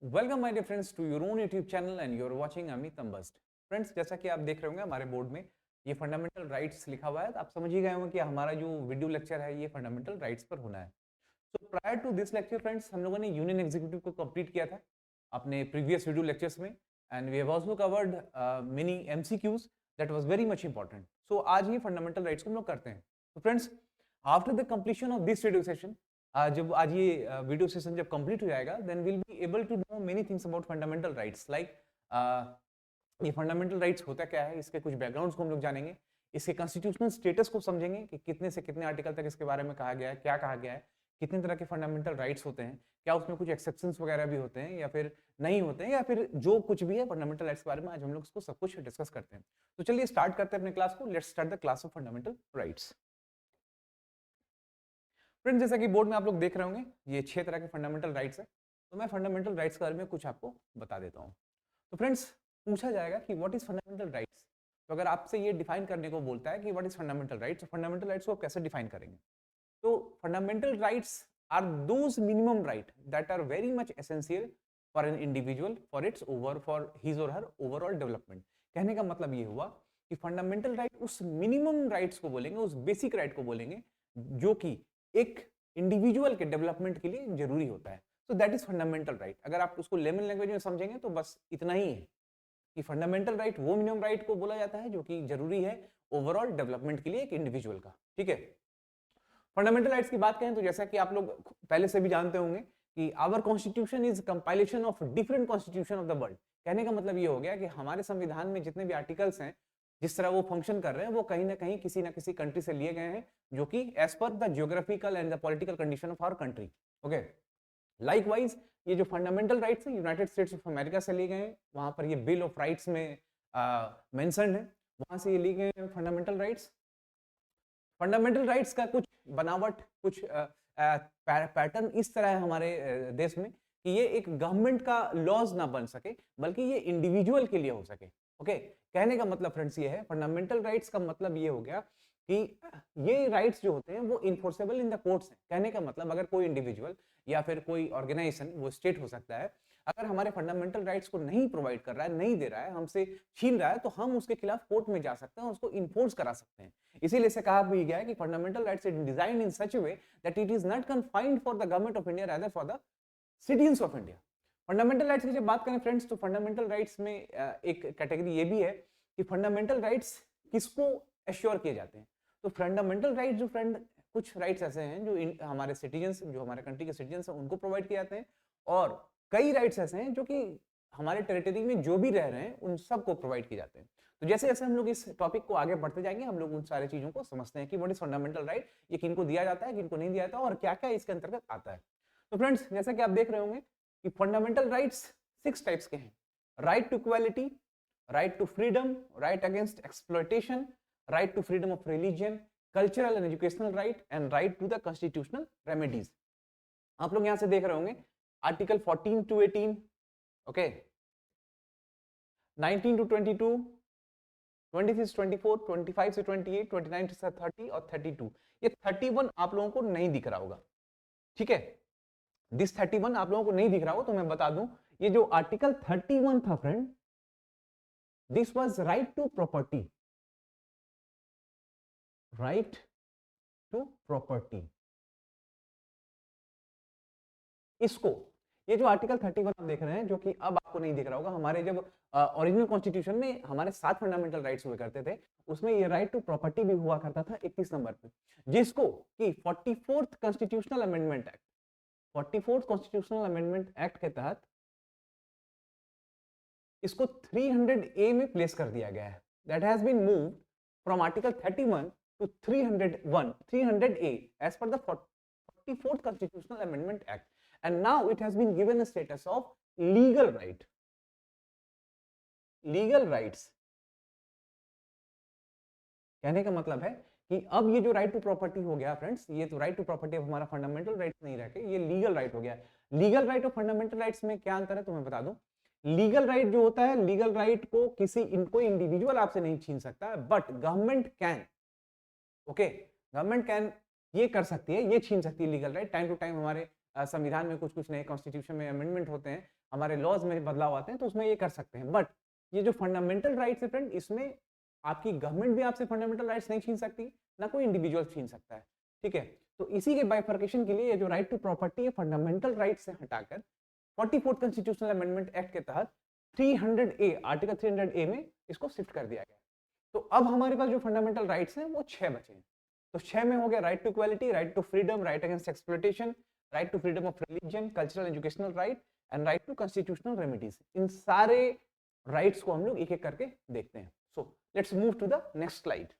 Welcome my dear friends to your own YouTube channel and you are watching Amit Ambasht. Friends, जैसा कि आप देख रहे होंगे हमारे बोर्ड में ये फंडामेंटल राइट्स लिखा हुआ है, तो आप समझ ही गए होंगे कि हमारा जो वीडियो लेक्चर है ये फंडामेंटल राइट्स पर होना है। So prior to this lecture friends, हम लोगों ने यूनियन एग्जीक्यूटिव को कंप्लीट किया था अपने प्रीवियस वीडियो लेक्चर्स में, and we have also covered many MCQs that was very much important. So आज ये फंडामेंटल राइट्स को हम लोग करते हैं। तो friends, after the completion of this video session, जब आज ये वीडियो सेशन जब कंप्लीट हो जाएगा, then will be able to know many things about fundamental rights. Like ये फंडामेंटल राइट्स होता क्या है, इसके कुछ बैकग्राउंड्स को हम लोग जानेंगे, इसके कॉन्स्टिट्यूशनल स्टेटस को समझेंगे कि कितने से कितने आर्टिकल तक इसके बारे में कहा गया है, क्या कहा गया है, कितने तरह के फंडामेंटल राइट्स होते हैं, क्या उसमें कुछ एक्सेप्शंस वगैरह भी होते हैं या फिर नहीं होते हैं, या फिर जो कुछ भी है फंडामेंटल राइट्स के बारे में आज हम लोग इसको सब कुछ डिस्कस करते हैं। तो चलिए स्टार्ट करते हैं अपने क्लास को। Let's start the class of fundamental rights. Friends, जैसा कि बोर्ड में आप लोग देख रहे होंगे, ये 6 तरह के फंडामेंटल राइट्स है। तो मैं फंडामेंटल राइट्स के बारे में कुछ आपको बता देता हूँ। तो फ्रेंड्स, पूछा जाएगा कि व्हाट इज फंडामेंटल राइट्स। तो अगर आपसे ये डिफाइन करने को बोलता है कि व्हाट इज फंडामेंटल राइट्स, तो फंडामेंटल राइट्स को आप कैसे डिफाइन करेंगे? तो fundamental rights are those minimum right that are very much essential for an individual for his or her overall development. कहने का मतलब ये हुआ कि फंडामेंटल राइट उस मिनिमम राइट्स को बोलेंगे, उस बेसिक राइट को बोलेंगे जो कि एक इंडिविजुअल के डेवलपमेंट के लिए जरूरी होता है। तो दैट इज फंडामेंटल राइट। अगर आप उसको लेमन लैंग्वेज में समझेंगे तो बस इतना ही है कि फंडामेंटल राइट वो मिनिमम राइट को बोला जाता है जो कि जरूरी है ओवरऑल डेवलपमेंट के लिए एक इंडिविजुअल का। ठीक है, फंडामेंटल राइट्स की बात करें तो जैसा कि आप लोग पहले से भी जानते होंगे कि our constitution is compilation of different constitution of the world. कहने का मतलब ये हो गया कि हमारे संविधान में जितने भी आर्टिकल्स हैं, जिस तरह वो फंक्शन कर रहे हैं, वो कहीं ना कहीं किसी ना किसी कंट्री से लिए गए हैं, जो कि as per the geographical and the political condition of our country. Okay, likewise ये जो फंडामेंटल राइट्स हैं यूनाइटेड स्टेट्स ऑफ अमेरिका से लिए गए हैं, वहां पर ये बिल ऑफ राइट्स में मेंशन्ड है, वहां से ये लिए गए हैं फंडामेंटल राइट्स। फंडामेंटल राइट्स का कुछ बनावट, कुछ पैटर्न इस तरह है हमारे देश में कि ये एक गवर्नमेंट का लॉज ना बन सके, बल्कि ये इंडिविजुअल के लिए हो सके। ओके, कहने का मतलब फ्रेंड्स ये है, फंडामेंटल राइट्स का मतलब ये हो गया कि ये राइट्स जो होते हैं वो इन्फोर्सेबल इन द कोर्ट्स हैं। कहने का मतलब अगर कोई इंडिविजुअल या फिर कोई ऑर्गेनाइजेशन, वो स्टेट हो सकता है, अगर हमारे फंडामेंटल राइट्स को नहीं प्रोवाइड कर रहा है, नहीं दे रहा है, हमसे छीन रहा है, तो हम उसके खिलाफ कोर्ट में जा सकते हैं, उसको इन्फोर्स करा सकते हैं। इसीलिए से कहा भी गया है कि fundamental rights is designed in such a way that it is not confined for the government of India, rather for the citizens of India. Fundamental rights की जब बात करें फ्रेंड्स, तो फंडामेंटल राइट्स में एक कैटेगरी ये भी है कि फंडामेंटल राइट्स किसको एश्योर किए जाते हैं। तो फंडामेंटल राइट्स जो फ्रेंड, कुछ राइट्स ऐसे हैं जो हमारे सिटीजन्स, जो हमारे कंट्री के सिटीजन्स हैं, उनको प्रोवाइड किए जाते हैं, और कई राइट्स ऐसे हैं जो कि हमारे टेरिटरी में जो भी रह रहे हैं उन सबको प्रोवाइड किए जाते हैं। तो जैसे जैसे हम लोग इस टॉपिक को आगे बढ़ते जाएंगे, हम लोग उन सारी चीजों को समझते हैं कि व्हाट इज फंडामेंटल राइट, ये किनको दिया जाता है, किनको नहीं दिया जाता, और क्या क्या इसके अंतर्गत आता है। तो फ्रेंड्स, जैसा कि आप देख रहे होंगे कि फंडामेंटल राइट्स 6 टाइप्स के हैं। Right to equality, right to freedom, right against exploitation, right to freedom of religion, cultural and educational right, and right to the constitutional remedies. आप लोग यहां से देख रहे होंगे आर्टिकल 14 टू 18, ओके, 19 टू 22, 26 से 24, 25 से 28, 29 से 30 और 32। ये 31 आप लोगों को नहीं दिख रहा होगा। ठीक है, दिस 31 आप लोगों को नहीं दिख रहा हो, तो मैं बता दूं, ये जो आर्टिकल 31 था friend, this was right to property, right to property. इसको, ये जो आर्टिकल 31 आप देख रहे हैं, जो कि अब आपको नहीं दिख रहा होगा, हमारे जब ओरिजिनल कॉन्स्टिट्यूशन में हमारे 7 फंडामेंटल राइट्स हुआ करते थे, उसमें ये राइट टू प्रॉपर्टी भी हुआ करता था 31 नंबर पे, जिसको कि 44th constitutional amendment act, 44th constitutional amendment act के तहत इसको 300A में प्लेस कर दिया गया है। That has been moved from article 31 to 300A as per the 44th constitutional amendment act, and now it has been given a status of legal right, legal rights। कहने का मतलब है कि अब ये जो राइट टू प्रॉपर्टी हो गया फ्रेंड्स, ये तो राइट टू प्रॉपर्टी अब हमारा फंडामेंटल राइट्स नहीं रह के ये लीगल राइट हो गया। लीगल राइट और फंडामेंटल राइट्स में क्या अंतर है तो मैं बता दूं। लीगल राइट जो होता है, लीगल राइट को कोई इंडिविजुअल आपसे नहीं छीन सकता, but government can, okay, government can, ये कर सकती है, ये छीन सकती है legal right. Time to time हमारे संविधान में कुछ कुछ नए कॉन्स्टिट्यूशन में अमेंडमेंट होते हैं, हमारे लॉज में बदलाव आते हैं, तो उसमें ये कर सकते हैं। बट ये जो फंडामेंटल राइट्स है फ्रेंड, इसमें आपकी गवर्नमेंट भी आपसे फंडामेंटल राइट्स नहीं छीन सकती, ना कोई इंडिविजुअल छीन सकता है, ठीक है। तो इसी के बाइफर्केशन के लिए जो राइट टू प्रॉपर्टी है फंडामेंटल राइट से हटाकर 44th कॉन्स्टिट्यूशनल अमेंडमेंट एक्ट के तहत 300A आर्टिकल 300A में इसको शिफ्ट कर दिया गया। तो अब हमारे पास जो फंडामेंटल राइट्स हैं वो 6 बचे हैं। तो 6 में हो गया right to equality, right to freedom, right against exploitation, right to freedom of religion, cultural educational right and right to constitutional remedies. इन सारे राइट्स को हम लोग एक एक करके देखते हैं। So let's move to the next slide.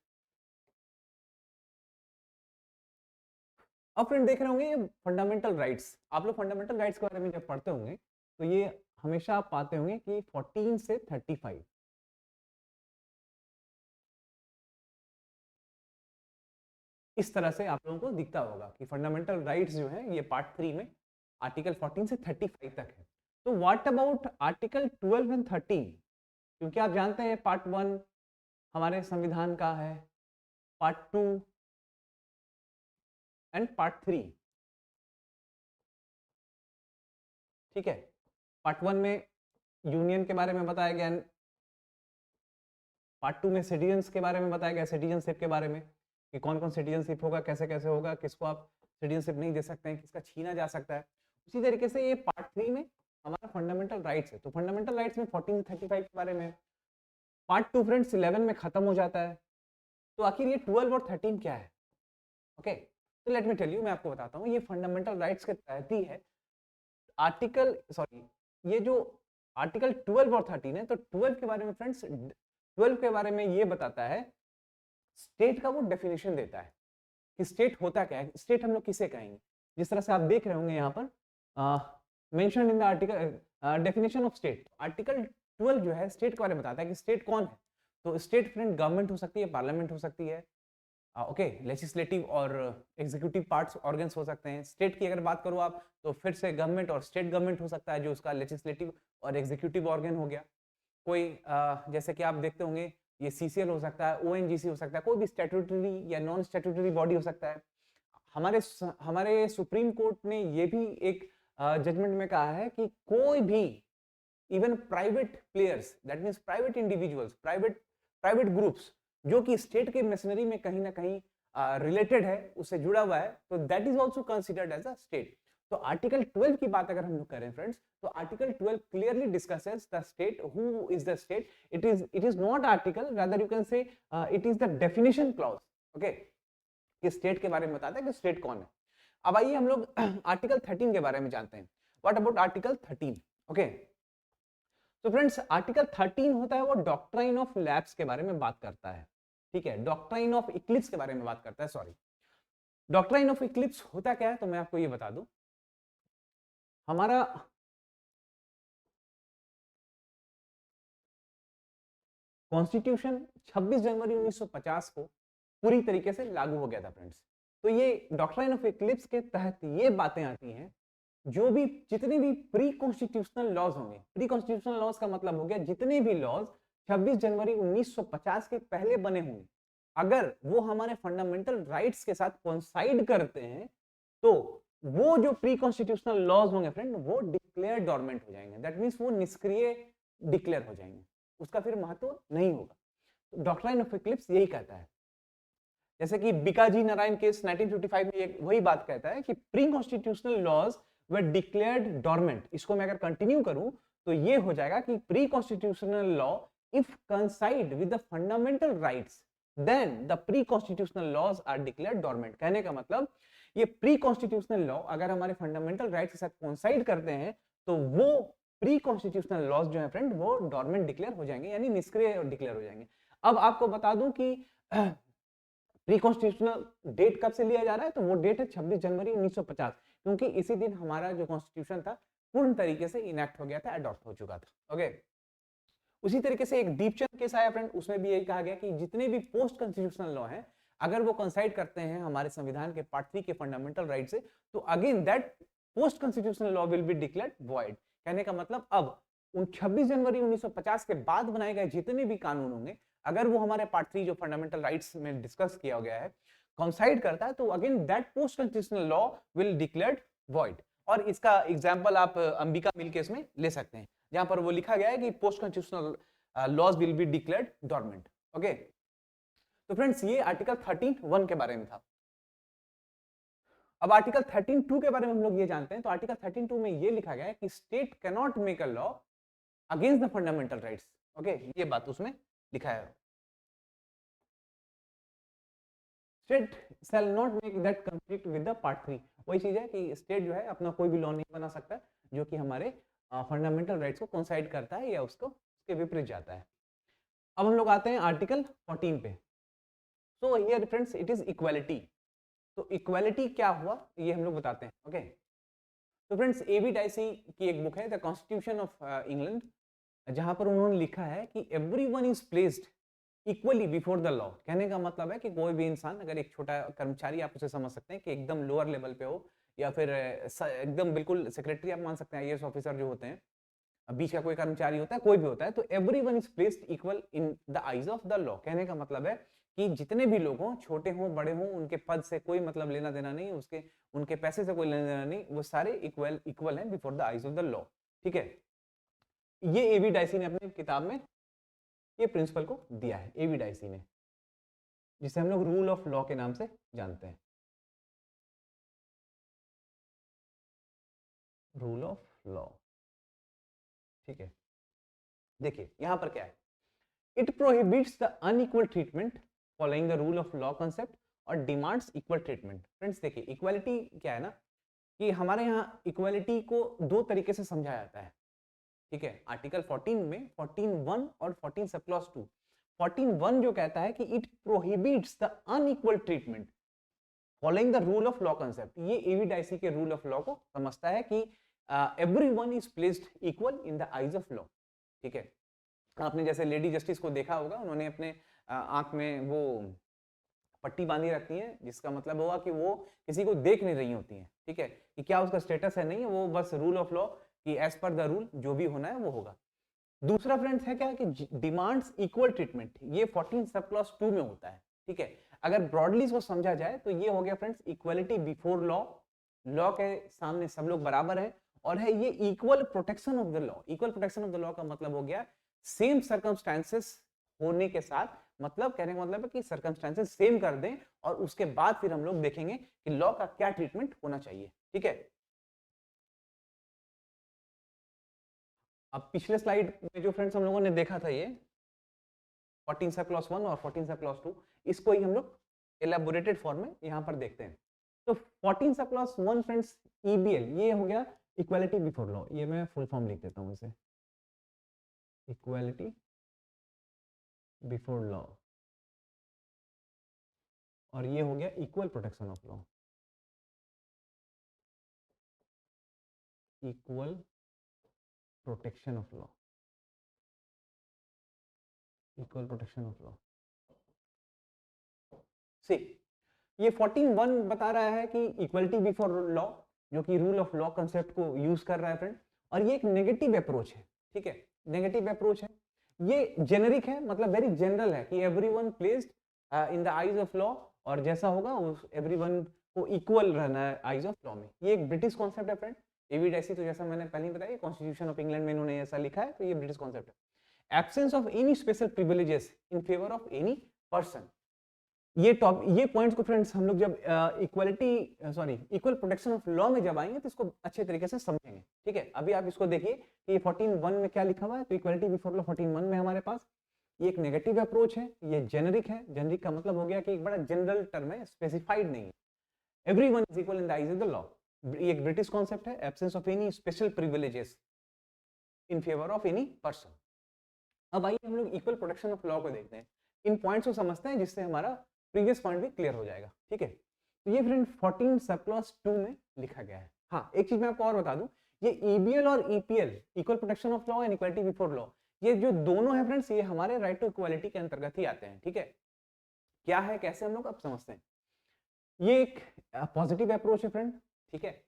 अब फ्रेंड देख रहे होंगे ये फंडामेंटल राइट्स, आप लोग फंडामेंटल राइट्स के बारे में जब पढ़ते होंगे तो ये हमेशा आप पाते होंगे कि 14 से 35 इस तरह से आप लोगों को दिखता होगा कि फंडामेंटल राइट्स जो है ये पार्ट 3 में आर्टिकल 14 से 35 तक है। तो व्हाट अबाउट आर्टिकल 12 एंड 13, क्योंकि आप जानते हैं पार्ट 1 हमारे संविधान का है, पार्ट 2 एंड पार्ट 3, ठीक है। पार्ट 1 में यूनियन के बारे में बताया गया, पार्ट 2 में सिटीजन्स के बारे में बताया गया, सिटीजनशिप के बारे में कि कौन कौन सिटीजनशिप होगा, कैसे कैसे होगा, किसको आप सिटीजनशिप नहीं दे सकते हैं, किसका छीना जा सकता है। उसी तरीके से ये पार्ट 3 में हमारा फंडामेंटल राइट्स है। तो फंडामेंटल राइट्स में 14 से 35 के बारे में। पार्ट 2 फ्रेंड्स 11 में खत्म हो जाता है। तो आखिर ये 12 और 13 क्या है? ओके, तो लेट मी टेल यू, मैं आपको बताता हूँ। ये फंडामेंटल राइट्स के तहत ही है। ये जो आर्टिकल 12 और 13 है, तो 12 के बारे में फ्रेंड्स, 12 के बारे में ये बताता है, स्टेट का वो डेफिनेशन देता है कि स्टेट होता क्या है, स्टेट हम लोग किसे कहेंगे। जिस तरह से आप देख रहे होंगे यहाँ पर mention in the article definition of state, article 12 जो है स्टेट के बारे में बताता है कि स्टेट कौन है। तो स्टेट फ्रेंड गवर्नमेंट हो सकती है, पार्लियामेंट हो सकती है, ओके, लेजिस्लेटिव और एग्जीक्यूटिव पार्ट्स ऑर्गन्स हो सकते हैं। स्टेट की अगर बात करो आप तो फिर से गवर्नमेंट और स्टेट गवर्नमेंट हो सकता है जो उसका लेजिस्लेटिव और एग्जीक्यूटिव ऑर्गन हो गया। कोई जैसे कि आप देखते होंगे ये सीसीएल हो सकता है, ओएनजीसी हो सकता है, कोई भी स्टैट्यूटरी या नॉन स्टैट्यूटरी बॉडी हो सकता है। हमारे सुप्रीम कोर्ट ने ये भी एक जजमेंट में कहा है कि कोई भी even private players, that means private individuals, private groups जो कि स्टेट के मशीनरी में कहीं ना कहीं रिलेटेड है, उससे जुड़ा हुआ है, तो that is also considered as a state. तो आर्टिकल 12 की बात अगर हम लोग करें फ्रेंड्स, तो article 12 clearly discusses the state, who is the state. It is not article, rather you can say it is the definition clause, okay, कि state के बारे में बताता है कि स्टेट कौन है। अब आइए हम लोग आर्टिकल 13 के बारे में जानते हैं। What about article 13? ओके, तो फ्रेंड्स आर्टिकल 13 होता है वो डॉक्ट्राइन ऑफ लैप्स के बारे में बात करता है, ठीक है, डॉक्ट्राइन ऑफ इक्लिप्स के बारे में बात करता है। सॉरी, डॉक्ट्राइन ऑफ इक्लिप्स होता क्या है, तो मैं आपको ये बता दूं। हमारा कॉन्स्टिट्यूशन 26 जनवरी 1950 को पूरी तरीके से लागू हो गया था फ्रेंड्स। तो ये डॉक्ट्राइन ऑफ इक्लिप्स के तहत ये बातें आती हैं, जो भी जितने भी प्री कॉन्स्टिट्यूशनल लॉज होंगे, प्री कॉन्स्टिट्यूशनल लॉज का मतलब हो गया जितने भी लॉज 26 जनवरी 1950 के पहले बने होंगे, अगर वो हमारे फंडामेंटल राइट्स के साथ कोइंसाइड करते हैं, तो वो जो प्री कॉन्स्टिट्यूशनल लॉज होंगे फ्रेंड, वो डिक्लेयर डोरमेंट हो जाएंगे। दैट मींस वो निष्क्रिय डिक्लेयर हो जाएंगे, उसका फिर महत्व नहीं होगा। डॉक्ट्राइन ऑफ इक्लिप्स यही कहता है। जैसे कि बीकाजी नारायण केस 1955 में वही बात कहता है कि pre constitutional laws were declared dormant. इसको मैं अगर कंटिन्यू करूं तो ये हो जाएगा कि pre constitutional law if coincide with the fundamental rights, then the pre constitutional laws are declared dormant. कहने का मतलब ये प्री कॉन्स्टिट्यूशनल लॉ अगर हमारे फंडामेंटल राइट्स के साथ कोइंसाइड करते हैं, तो वो प्री कॉन्स्टिट्यूशनल लॉज जो है फ्रेंड, वो डोरमेंट डिक्लेयर हो जाएंगे, यानी निष्क्रिय डिक्लेयर हो जाएंगे। अब आपको बता दूं कि प्री कॉन्स्टिट्यूशनल डेट कब से लिया जा रहा है, तो वो डेट है 26 जनवरी 1950, क्योंकि इसी दिन हमारा जो कॉन्स्टिट्यूशन था पूर्ण तरीके से इनैक्ट हो गया था, अडॉप्ट हो चुका था। ओके, उसी तरीके से एक दीपचंद केस आया फ्रेंड, उसमें भी यही कहा गया कि जितने भी पोस्ट कॉन्स्टिट्यूशनल लॉ हैं, अगर वो कंसाइड करते हैं हमारे संविधान के पार्ट 3 के फंडामेंटल राइट से, तो again that post constitutional law will be declared void. कहने का मतलब अब उन 26 जनवरी 1950 के बाद बनाए गए जितने भी कानून होंगे, अगर वो हमारे पार्ट 3 जो फंडामेंटल राइट्स में डिस्कस किया गया है कंसाइड करता है, तो again that post constitutional law will declared void. और इसका एग्जाम्पल आप अंबिका मिल केस में ले सकते हैं, जहां पर वो लिखा गया है कि post constitutional laws will be declared dormant. Okay, तो फ्रेंड्स ये आर्टिकल 13(1) के बारे में था। अब आर्टिकल 13(2) के बारे में हम लोग ये जानते हैं। तो आर्टिकल 13(2) में ये लिखा गया है कि state can not make a law against the fundamental rights. Okay, ये बात उसमें लिखा है, state shall not make that conflict with the part 3। वही चीज है कि स्टेट जो है अपना कोई भी लॉ नहीं बना सकता जो कि हमारे फंडामेंटल राइट्स को कोइंसाइड करता है या उसको उसके विपरीत जाता है। अब हम लोग आते हैं आर्टिकल 14 पे। So here friends it is equality. तो इक्वालिटी क्या हुआ ये हम लोग बताते हैं। ओके, तो फ्रेंड्स एबी डाइसी की एक बुक है द कॉन्स्टिट्यूशन ऑफ इंग्लैंड, जहां पर उन्होंने लिखा है कि everyone is placed equally before the law. कहने का मतलब है कि कोई भी इंसान, अगर एक छोटा कर्मचारी आप उसे समझ सकते हैं कि एकदम लोअर लेवल पे हो, या फिर एकदम बिल्कुल सेक्रेटरी आप मान सकते हैं, आईएएस ऑफिसर जो होते हैं, बीच का कोई कर्मचारी होता है, कोई भी होता है, तो everyone is placed equal in the eyes of the law. कहने का मतलब है कि जितने भी लोग हों, छोटे हों बड़े हों, उनके पद से कोई मतलब लेना देना नहीं, उसके उनके पैसे से कोई लेना देना नहीं, वो सारे इक्वल हैं before the eyes of the law. ठीक है, ये एबी डाइसी ने अपनी किताब में ये प्रिंसिपल को दिया है, एबी डाइसी ने, जिसे हम लोग रूल ऑफ लॉ के नाम से जानते हैं। रूल ऑफ लॉ, ठीक है। देखिए यहां पर क्या है, it prohibits the unequal treatment following the rule of law concept और डिमांड्स इक्वल ट्रीटमेंट। फ्रेंड्स देखिए इक्वालिटी क्या है ना, कि हमारे यहाँ इक्वालिटी को दो तरीके से समझाया जाता है। ठीक है, आर्टिकल 14 में 14(1) और 14 सब क्लॉज 2। 14(1) जो कहता है कि it prohibits the unequal treatment following the rule of law concept. ये एवी डाइसी के रूल ऑफ लॉ को समझता है कि everyone is placed equal in the eyes of law. ठीक है, आपने जैसे लेडी जस्टिस को देखा होगा, उन्होंने अपने आंख में वो पट्टी बांधी रखती है, जिसका मतलब होगा कि वो किसी को देख नहीं रही होती हैं। ठीक है, कि क्या उसका स्टेटस है नहीं है, वो बस रूल ऑफ लॉ कि एज पर द रूल जो भी होना है वो होगा। दूसरा फ्रेंड्स है क्या कि डिमांड्स इक्वल ट्रीटमेंट, ये 14 सब क्लॉज 2 में होता है। ठीक है, अगर ब्रॉडली इसको समझा जाए तो ये हो गया friends equality before law, law के सामने सब लोग बराबर हैं, और है ये equal protection of the law. Equal protection of the law का मतलब हो गया सेम सर्कमस्टेंसेस होने के साथ, मतलब कहने का मतलब है कि सर्कमस्टेंसेस सेम कर दें और उसके बाद फिर हम लोग देखेंगे कि लॉ का क्या ट्रीटमेंट होना चाहिए। ठीक है, अब पिछले स्लाइड में जो फ्रेंड्स हम लोगों ने देखा था, ये 14 सब क्लॉज 1 और 14 सब क्लॉज 2, इसको ही हम लोग एलैबोरेटेड फॉर्म में यहां पर देखते हैं। तो 14 सब क्लॉज 1 फ्रेंड्स ईबीएल, ये हो गया इक्वालिटी बिफोर लॉ। ये मैं फुल फॉर्म लिख देता हूं इसे, इक्वालिटी बिफोर लॉ, और ये हो गया equal protection of law, equal protection of law, equal protection of law. See ये 14(1) बता रहा है कि इक्वलिटी बिफोर लॉ, जो कि रूल ऑफ लॉ कंसेप्ट को यूज कर रहा है फ्रेंड, और ये एक नेगेटिव अप्रोच है। ठीक है, नेगेटिव अप्रोच है, ये जेनेरिक है, मतलब वेरी जनरल है कि everyone placed in the eyes of law, और जैसा होगा उस एवरीवन को इक्वल रहना है आईज ऑफ लॉ में। ये एक ब्रिटिश कॉन्सेप्ट है फ्रेंड, एवी डाइसी, तो जैसा मैंने पहले ही बताया कॉन्स्टिट्यूशन ऑफ इंग्लैंड में इन्होंने ऐसा लिखा है, तो ये ब्रिटिश कॉन्सेप्ट है। Absence of any special privileges in favour of any person. ये पॉइंट्स को फ्रेंड्स हम लोग जब इक्वल प्रोटेक्शन ऑफ लॉ में जब आएंगे तो इसको अच्छे तरीके से समझेंगे। ठीक है, अभी आप इसको देखिए कि ये 14(1) में क्या लिखा हुआ है। तो इक्वालिटी बिफोर लॉ 14(1) में हमारे पास ये एक नेगेटिव अप्रोच है, ये जेनेरिक है। जेनेरिक का मतलब हो गया कि एक बड़ा जनरल टर्म है, स्पेसिफाइड नहीं है। Everyone is equal in the eyes of the law, ये एक ब्रिटिश कॉन्सेप्ट है। Absence of any special privileges in favour of any person. अब आइए हम लोग इक्वल प्रोटेक्शन ऑफ लॉ को देखते हैं, इन पॉइंट्स को समझते हैं, जिससे हमारा प्रीवियस पॉइंट भी क्लियर हो जाएगा। ठीक है, तो ये फ्रेंड 14 सब क्लॉज 2 में लिखा गया है। हाँ, एक चीज मैं आपको और बता दूं, ये ईबीएल और EPL, equal protection of law and equality before law, ये जो दोनों है फ्रेंड्स, ये हमारे राइट टू इक्वालिटी के अंतर्गत ही आते हैं। ठीक है, क्या है कैसे हम लोग अब समझते हैं। ये एक पॉजिटिव अप्रोच है फ्रेंड। ठीक है,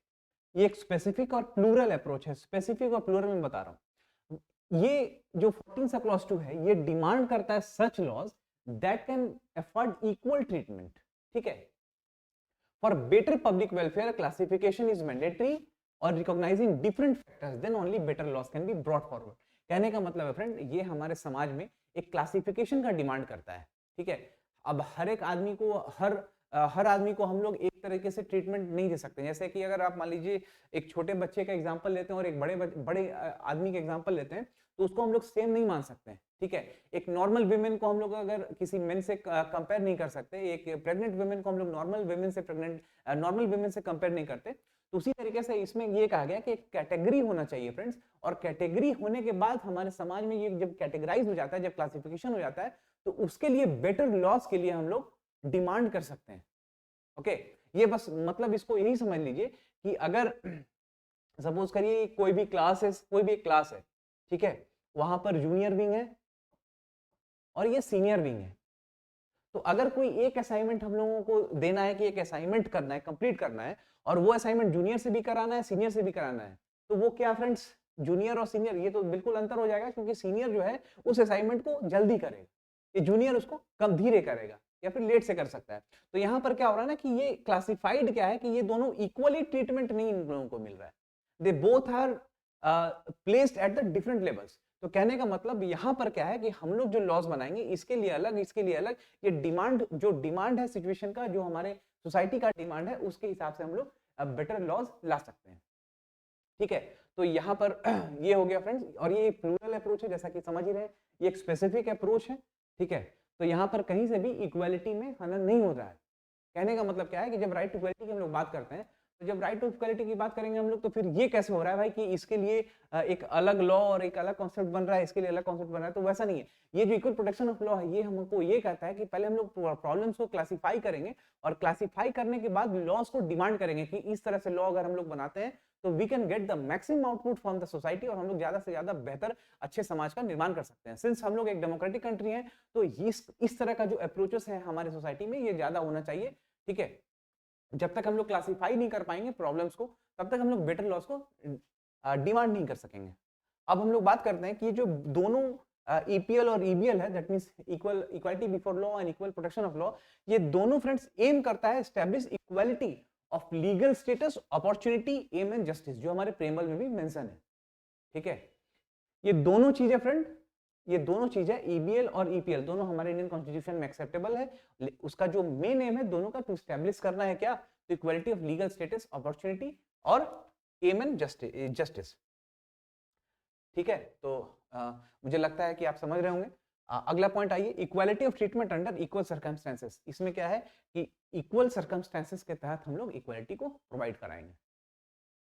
ये एक स्पेसिफिक और प्लूरल अप्रोच है। स्पेसिफिक और प्लूरल में बता रहा हूँ, ये जो 14 सब क्लॉज 2 है, ये डिमांड करता है such laws that can afford equal treatment. ठीक है, for better public welfare classification is mandatory और recognising different factors then only better laws can be brought forward. कहने का मतलब है फ्रेंड, ये हमारे समाज में एक क्लासिफिकेशन का डिमांड करता है, ठीक है। अब हर एक आदमी को हर आदमी को हम लोग एक तरीके से ट्रीटमेंट नहीं दे सकते। जैसे कि अगर आप मान लीजिए एक छोटे बच्चे का एग्जांपल लेते हैं और एक बड़े आदमी का एग्जांपल लेते हैं, तो उसको हम लोग सेम नहीं मान सकते हैं, ठीक है। एक नॉर्मल वीमेन को हम लोग अगर किसी मेन से कंपेयर नहीं कर सकते, एक प्रेग्नेंट वीमेन को हम लोग नॉर्मल वीमेन से कंपेयर नहीं करते। तो उसी तरीके से इसमें ये कहा गया कि एक कैटेगरी होना चाहिए फ्रेंड्स, और कैटेगरी होने के बाद हमारे समाज में ये जब कैटेगराइज हो जाता है, जब क्लासिफिकेशन हो जाता है, तो उसके लिए बेटर लॉस के लिए हम लोग डिमांड कर सकते हैं। ओके, ये बस मतलब इसको यही समझ लीजिए कि अगर सपोज करिए कोई भी एक क्लास है, ठीक है, वहां पर जूनियर विंग है और ये सीनियर विंग है। तो अगर कोई एक असाइनमेंट हम लोगों को देना है कि एक असाइनमेंट करना है, कंप्लीट करना है, और वो असाइनमेंट जूनियर से भी कराना है, सीनियर से भी कराना है, तो वो क्या फ्रेंड्स, जूनियर और सीनियर ये तो बिल्कुल अंतर हो जाएगा, क्योंकि सीनियर जो है उस असाइनमेंट को जल्दी करेगा, ये जूनियर उसको कम धीरे करेगा या फिर लेट से कर सकता है। तो यहाँ पर क्या हो रहा है ना कि ये क्लासिफाइड क्या है कि ये दोनों इक्वली ट्रीटमेंट नहीं इन लोगों को मिल रहा है, they both are placed at the different levels. तो कहने का मतलब यहाँ पर क्या है कि हम लोग जो लॉज बनाएंगे इसके लिए अलग, इसके लिए अलग, ये डिमांड है सिचुएशन का, जो हमारे सोसाइटी का डिमांड है, उसके हिसाब से हम लोग बेटर लॉज ला सकते हैं, ठीक है। तो यहाँ पर ये हो गया फ्रेंड्स, और ये प्लूरल अप्रोच है, जैसा कि समझ ही रहे, ये एक स्पेसिफिक अप्रोच है, ठीक है। तो यहाँ पर कहीं से भी इक्वालिटी में हनन नहीं हो रहा है। कहने का मतलब क्या है कि जब राइट टू इक्वालिटी की हम लोग बात करते हैं, तो जब राइट टू इक्वालिटी की बात करेंगे हम लोग, तो फिर ये कैसे हो रहा है भाई कि इसके लिए एक अलग लॉ और एक अलग कॉन्सेप्ट बन रहा है, इसके लिए अलग कॉन्सेप्ट बन रहा है, तो वैसा नहीं है। ये जो इक्वल प्रोटेक्शन ऑफ लॉ है, ये हमको ये कहता है कि पहले हम लोग प्रॉब्लम्स को क्लासिफाई करेंगे, और क्लासिफाई करने के बाद लॉस को डिमांड करेंगे कि इस तरह से लॉ अगर हम लोग बनाते हैं तो we can get the maximum output from the society, और हम लोग ज्यादा से ज्यादा बेहतर अच्छे समाज का निर्माण कर सकते हैं। सिंस हम लोग एक डेमोक्रेटिक कंट्री है, तो इस तरह का जो अप्रोचेस है हमारे सोसाइटी में, ये ज्यादा होना चाहिए, ठीक है। जब तक हम लोग क्लासिफाई नहीं कर पाएंगे प्रॉब्लम्स को, तब तक हम लोग बेटर लॉस को डिमांड नहीं कर सकेंगे। अब हम लोग बात करते हैं कि ये जो दोनों ईपीएल और ईबीएल है, that means equality before law and equal protection of law, ये दोनों फ्रेंड्स एम करता है establish equality of legal status, opportunity, um and justice, जो हमारे प्रेमबल में भी मेंशन है, ठीक है। ये दोनों चीजें फ्रेंड, ये दोनों चीजें ईबीएल और ईपीएल दोनों हमारे इंडियन कॉन्स्टिट्यूशन में एक्सेप्टेबल है। उसका जो मेन एम है दोनों का, टू एस्टैब्लिश करना है क्या, तो equality of legal status, opportunity और एम एंड जस्टिस, ठीक है। तो मुझे लगता है कि आप समझ रहे होंगे। अगला पॉइंट आइए, equality of treatment under equal circumstances. इसमें क्या है कि इक्वल सर्कमस्टेंसेस के तहत हम लोग इक्वालिटी को प्रोवाइड कराएंगे।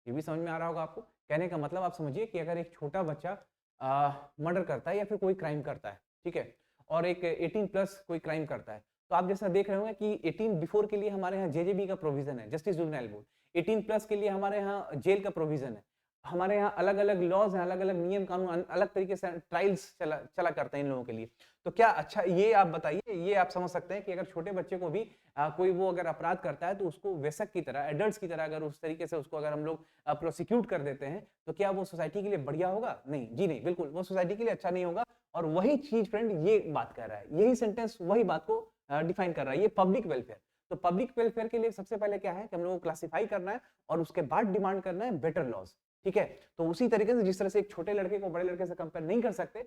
ये भी समझ में आ रहा होगा आपको। कहने का मतलब आप समझिए कि अगर एक छोटा बच्चा मर्डर करता है या फिर कोई क्राइम करता है, ठीक है, और एक 18 प्लस कोई क्राइम करता है, तो आप जैसा देख रहे होंगे कि 18 बिफोर के लिए हमारे यहाँ जेजेबी का प्रोविजन है, जस्टिस जुवेनाइल बोर्ड। 18 प्लस के लिए हमारे यहाँ जेल का प्रोविजन है। हमारे यहाँ अलग अलग लॉज हैं, अलग अलग नियम कानून, अलग तरीके से ट्रायल्स चला करते हैं इन लोगों के लिए। तो क्या अच्छा, ये आप बताइए, ये आप समझ सकते हैं कि अगर छोटे बच्चे को भी कोई वो अगर अपराध करता है, तो उसको वयस्क की तरह, एडल्ट्स की तरह अगर उस तरीके से उसको अगर हम लोग प्रोसिक्यूट कर देते हैं, तो क्या वो सोसाइटी के लिए बढ़िया होगा? नहीं जी नहीं, बिल्कुल वो सोसाइटी के लिए अच्छा नहीं होगा। और वही चीज फ्रेंड ये बात कर रहा है, यही सेंटेंस वही बात को डिफाइन कर रहा है, ये पब्लिक वेलफेयर। तो पब्लिक वेलफेयर के लिए सबसे पहले क्या है कि हम लोगों को क्लासिफाई करना है और उसके बाद डिमांड करना है बेटर लॉज, ठीक है। तो उसी तरीके से जिस तरह से एक छोटे लड़के को बड़े लड़के से कंपेयर नहीं कर सकते,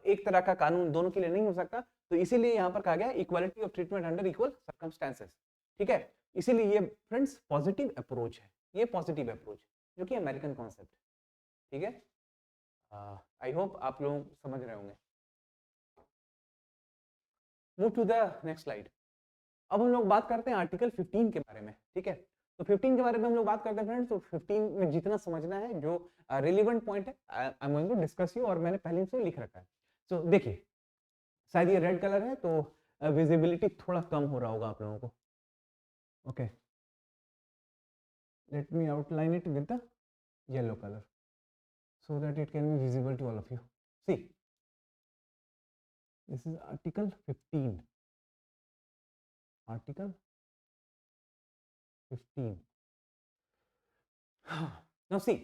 एक तरह का कानून दोनों के लिए नहीं हो सकता, तो इसीलिए यहाँ पर कहा गया equality of treatment under equal circumstances, ठीक है। इसीलिए ये फ्रेंड्स पॉजिटिव अप्रोच है, ये पॉजिटिव अप्रोच जो कि अमेरिकन कॉन्सेप्ट, ठीक है। आई होप आप लोग समझ रहे होंगे। Move to the next slide. अब हम लोग बात करते हैं आर्टिकल 15 के बारे में, ठीक है। तो 15 के बारे में हम लोग बात करते हैं फ्रेंड्स। तो 15 में जितना समझना है, जो रिलेवेंट पॉइंट है, I am going to discuss you, और मैंने पहले से लिख रखा है। सो देखिए, शायद ये रेड कलर है तो विजिबिलिटी थोड़ा कम हो रहा होगा आप लोगों को। Okay, let me outline it with the yellow colour so that it can be visible to all of you. See, this is article 15. Article 15. Now see,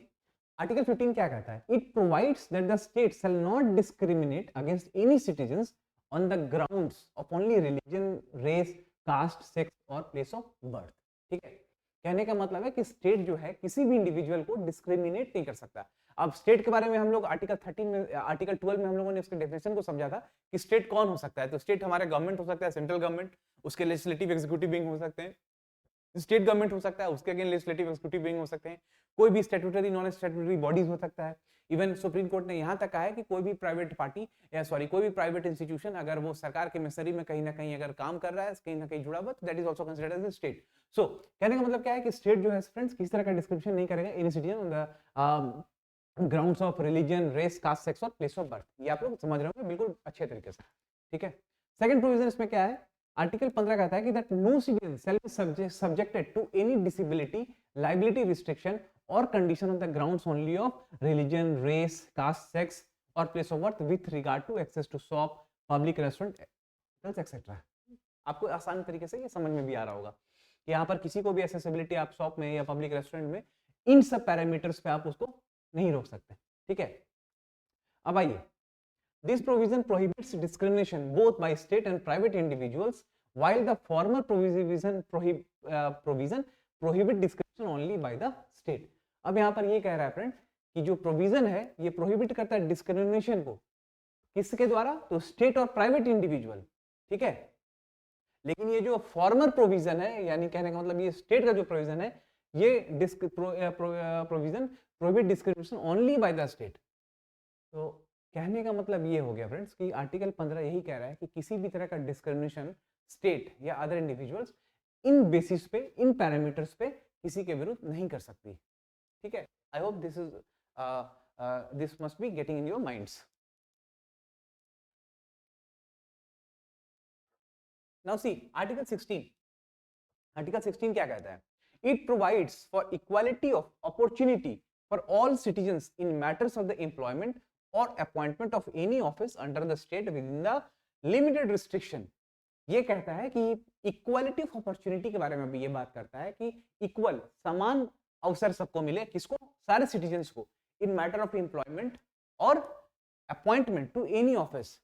Article 15 क्या कहता है? It provides that the state shall not discriminate against any citizens on the grounds of only religion, race, caste, sex or place of birth. ठीक है? कहने का मतलब है कि स्टेट जो है किसी भी इंडिविजुअल को डिस्क्रिमिनेट नहीं कर सकता। अब स्टेट के बारे में हम लोग आर्टिकल 13 में, आर्टिकल 12 में हम लोगों ने उसके डेफिनेशन को समझा था कि स्टेट कौन हो सकता है। तो स्टेट हमारे गवर्नमेंट हो सकता है, सेंट्रल गवर्नमेंट, उसके लेजिस्लेटिव एग्जीक्यूटिव विंग हो सकते हैं, स्टेट गवर्नमेंट हो सकता है, उसके अगेन लेजिस्लेटिव एग्जीक्यूटिव विंग हो सकते हैं, कोई भी स्टैट्यूटरी नॉन स्टैट्यूटरी बॉडीज हो सकता है। इवन सुप्रीम कोर्ट ने यहाँ तक कहा है कि कोई भी प्राइवेट पार्टी या सॉरी कोई भी प्राइवेट इंस्टीट्यूशन अगर वो सरकार के मिशनरी में कहीं ना कहीं अगर काम कर रहा है, कहीं ना कहीं जुड़ा हुआ, तो that is also considered as state. So कहने का मतलब क्या है कि स्टेट जो है फ्रेंड्स किसी तरह का डिस्क्रिमिनेशन नहीं करेगा any citizen on the grounds of religion, race, caste, sex और प्लेस ऑफ बर्थ। ये आप लोग समझ रहे होंगे बिल्कुल अच्छे तरीके से, ठीक है। सेकंड प्रोविजन इसमें क्या है, आर्टिकल 15 कहता है कि that no citizen shall be subjected to any disability, liability, restriction और condition on the grounds only of religion, race, caste, sex और place of birth with regard to access to shop, public restaurant etcetera. आपको आसान तरीके से ये समझ में भी आ रहा होगा कि यहाँ पर किसी को भी एक्सेसिबिलिटी आप शॉप में या पब्लिक रेस्टोरेंट में इन सब पैरामीटर्स पे आप उसको नहीं रोक सकते, ठीक है। अब आइए, this provision prohibits discrimination both by state and private individuals while the former provision prohibit discrimination only by the state. अब यहाँ पर ये कह रहा है फ्रेंड कि जो प्रोविजन है ये प्रोहिबिट करता है डिस्क्रिमिनेशन को, किसके द्वारा, तो स्टेट और प्राइवेट इंडिविजुअल, ठीक है। लेकिन ये जो फॉर्मर प्रोविजन है, यानी कहने का मतलब ये स्टेट का जो प्रोविजन है, ये provision prohibit discrimination only by the state. तो कहने का मतलब ये हो गया फ्रेंड्स कि आर्टिकल 15 यही कह रहा है कि किसी भी तरह का डिस्क्रिमिनेशन स्टेट या अदर इंडिविजुअल्स इन बेसिस पे, इन पैरामीटर्स पे किसी के विरुद्ध नहीं कर सकती, ठीक है। I hope this must be getting in your minds. Now see article 16, article 16 क्या कहता है, it provides for equality of opportunity for all citizens in matters of the employment और appointment of any office under the state within the limited restriction. ये कहता है कि equality of opportunity के बारे में भी ये बात करता है कि इक्वल, समान अवसर सबको मिले, किसको, सारे सिटीजन्स को, इन मैटर ऑफ एम्प्लॉयमेंट और appointment to any office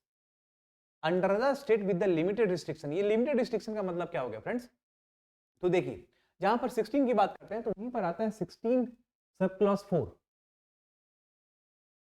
under the state with the limited restriction. ये लिमिटेड रिस्ट्रिक्शन का मतलब क्या हो गया फ्रेंड्स, तो देखिए जहां पर 16 की बात करते हैं तो वहीं पर आता है 16 सब क्लॉज 4।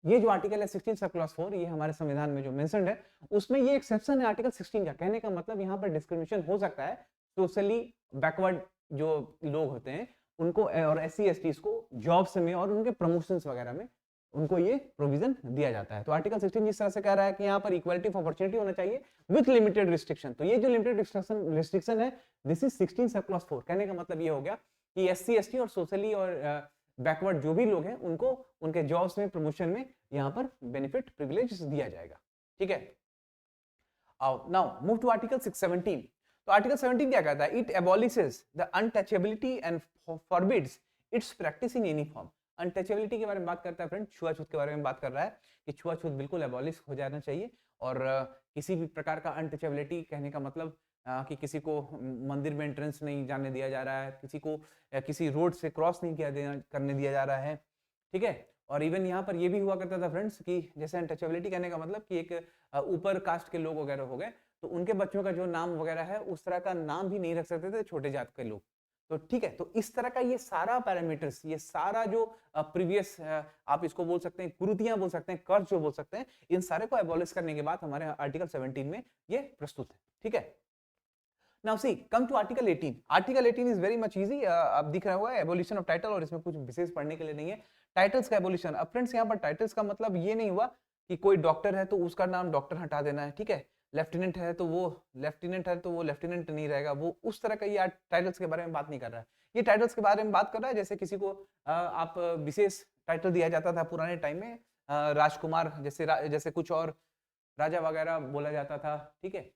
ये जो आर्टिकल है 16 सब क्लॉज 4, ये हमारे संविधान में जो मेंशन्ड है उसमें ये एक्सेप्शन है आर्टिकल 16 का। कहने का मतलब यहाँ पर डिस्क्रिमिनेशन हो सकता है सोशली बैकवर्ड जो लोग होते हैं उनको और SC STs को जॉब्स में और उनके प्रमोशंस वगैरह में उनको ये प्रोविजन दिया जाता है। तो आर्टिकल 16 जिस तरह से कह रहा है कि यहाँ पर इक्वालिटी ऑफ अपॉर्चुनिटी होना चाहिए विथ लिमिटेड रिस्ट्रिक्शन, तो ये जो लिमिटेड रिस्ट्रिक्शन है दिस इज 16 सब क्लॉज 4। कहने का मतलब ये हो गया कि SC ST और सोशली और बैकवर्ड जो भी लोग हैं उनको उनके जॉब्स में, प्रमोशन में यहाँ पर बेनिफिट, प्रिविलेज दिया जाएगा, ठीक है। Now move to article 17। तो आर्टिकल 17 क्या कहता है, it abolishes the untouchability and forbids its practice in any form. Untouchability के बारे में बात करता है फ्रेंड, छुआछूत के बारे में बात कर रहा है कि छुआछूत बिल्कुल एबॉलिश हो जाना चाहिए और किसी भी प्रकार का अनटचेबिलिटी कहने का मतलब कि किसी को मंदिर में एंट्रेंस नहीं जाने दिया जा रहा है, किसी को किसी रोड से क्रॉस नहीं करने दिया जा रहा है, ठीक है। और इवन यहाँ पर ये भी हुआ करता था फ्रेंड्स कि जैसे अनटचेबिलिटी कहने का मतलब कि एक ऊपर कास्ट के लोग वगैरह हो गए तो उनके बच्चों का जो नाम वगैरह है उस तरह का नाम भी नहीं रख सकते थे छोटे जात के लोग, तो ठीक है। तो इस तरह का ये सारा पैरामीटर्स, ये सारा जो प्रीवियस आप इसको बोल सकते हैं कुरीतियां बोल सकते हैं, कर्ज जो बोल सकते हैं, इन सारे को एबॉलिश करने के बाद हमारे आर्टिकल 17 में ये प्रस्तुत है, ठीक है। Now see, come to article 18. Article 18 is very much easy. आप दिख रहा होगा एबोल्यूशन ऑफ टाइटल, और इसमें कुछ विशेष पढ़ने के लिए नहीं है। टाइटल्स का एबोल्यूशन, अब फ्रेंड्स यहाँ पर टाइटल्स का मतलब ये नहीं हुआ कि कोई डॉक्टर है तो उसका नाम डॉक्टर हटा देना है, ठीक है। लेफ्टिनेंट है तो वो लेफ्टिनेंट नहीं रहेगा, वो उस तरह का ये टाइटल्स के बारे में बात नहीं कर रहा है। ये टाइटल्स के बारे में बात कर रहा है जैसे किसी को आप विशेष टाइटल दिया जाता था पुराने टाइम में, राजकुमार जैसे कुछ और राजा वगैरह बोला जाता था, ठीक है।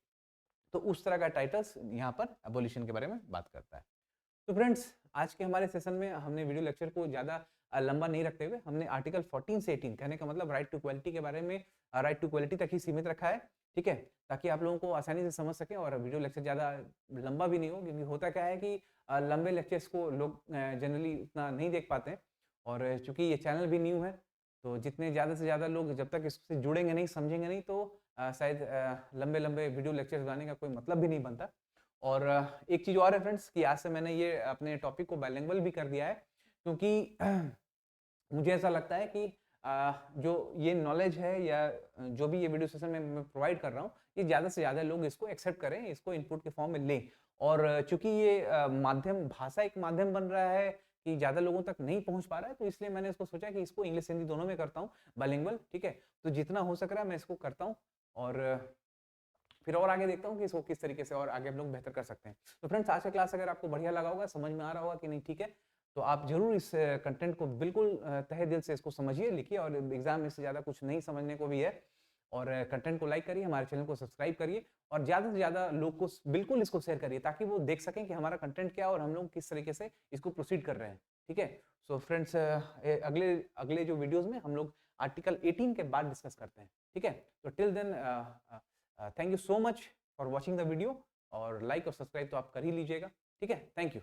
तो उस तरह का टाइटल्स यहाँ पर एबोल्यूशन के बारे में बात करता है। तो फ्रेंड्स आज के हमारे सेशन में हमने वीडियो लेक्चर को ज़्यादा लंबा नहीं रखते हुए हमने आर्टिकल 14 से 18 कहने का मतलब राइट टू इक्वालिटी के बारे में, राइट टू इक्वालिटी तक ही सीमित रखा है, ठीक है, ताकि आप लोगों को आसानी से समझ सकें और वीडियो लेक्चर ज़्यादा लंबा भी नहीं हो, क्योंकि होता क्या है कि लंबे लेक्चर्स को लोग जनरली उतना नहीं देख पाते हैं। और चूंकि ये चैनल भी न्यू है तो जितने ज़्यादा से ज़्यादा लोग जब तक इससे जुड़ेंगे नहीं, समझेंगे नहीं, तो शायद लंबे लंबे वीडियो लेक्चर्स बनाने का कोई मतलब भी नहीं बनता। और एक चीज़ और है फ्रेंड्स कि आज से मैंने ये अपने टॉपिक को बाइलिंगुअल भी कर दिया है, क्योंकि मुझे ऐसा लगता है कि जो ये नॉलेज है या जो भी ये वीडियो सेशन में मैं प्रोवाइड कर रहा हूँ, ये ज़्यादा से ज़्यादा लोग इसको एक्सेप्ट करें, इसको इनपुट के फॉर्म में लें। और चूंकि ये माध्यम भाषा एक माध्यम बन रहा है कि ज़्यादा लोगों तक नहीं पहुंच पा रहा है, तो इसलिए मैंने इसको सोचा कि इसको इंग्लिश हिंदी दोनों में करता हूँ, बाइलिंगुअल, ठीक है। तो जितना हो सक रहा है मैं इसको करता हूँ, और फिर और आगे देखता हूँ कि इसको किस तरीके से और आगे हम लोग बेहतर कर सकते हैं। तो फ्रेंड्स, आज का क्लास अगर आपको बढ़िया लगा होगा, समझ में आ रहा होगा कि नहीं, ठीक है, तो आप जरूर इस कंटेंट को बिल्कुल तहे दिल से इसको समझिए, लिखिए, और एग्जाम में से ज़्यादा कुछ नहीं समझने को भी है। और कंटेंट को लाइक करिए, हमारे चैनल को सब्सक्राइब करिए, और ज़्यादा से ज़्यादा लोग को बिल्कुल इसको शेयर करिए, ताकि वो देख सकें कि हमारा कंटेंट क्या है और हम लोग किस तरीके से इसको प्रोसीड कर रहे हैं, ठीक है। सो फ्रेंड्स, अगले अगले जो वीडियोज़ में हम लोग आर्टिकल 18 के बाद डिस्कस करते हैं, ठीक है। तो till then thank you so much for watching the video, और लाइक और सब्सक्राइब तो आप कर ही लीजिएगा, ठीक है। Thank you.